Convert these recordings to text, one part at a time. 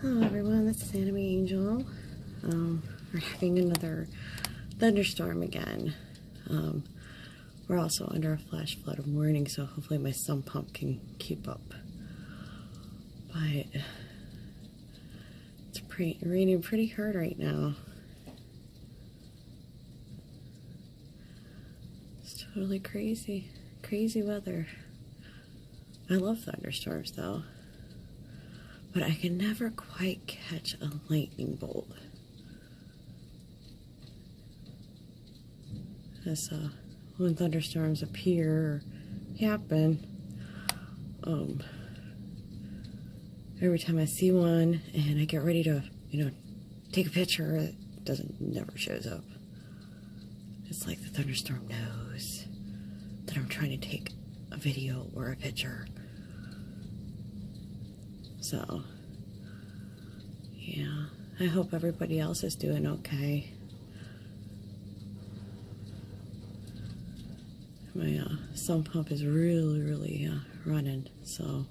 Hello everyone, this is Anime Angel. We're having another thunderstorm again. We're also under a flash flood warning, so hopefully my sump pump can keep up. But it's raining pretty hard right now. It's totally crazy weather. I love thunderstorms though. But I can never quite catch a lightning bolt. As when thunderstorms appear or happen, every time I see one and I get ready to, take a picture, it never shows up. It's like the thunderstorm knows that I'm trying to take a video or a picture. So, yeah, I hope everybody else is doing okay. My sump pump is really running, so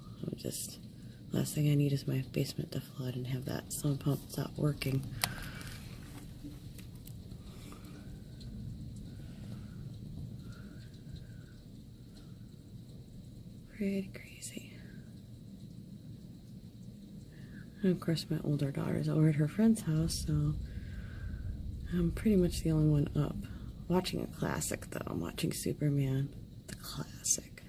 last thing I need is my basement to flood and have that sump pump stop working. Pretty crazy. And of course my older daughter's over at her friend's house, so I'm pretty much the only one up. Watching a classic though, I'm watching Superman, the classic.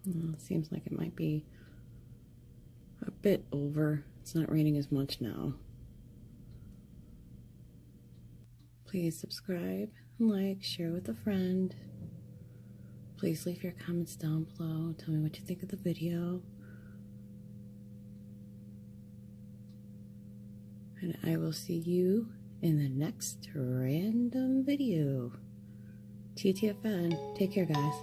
Well, it seems like it might be a bit over. It's not raining as much now. Please subscribe, like, share with a friend. Please leave your comments down below. Tell me what you think of the video. And I will see you in the next random video. TTFN. Take care, guys.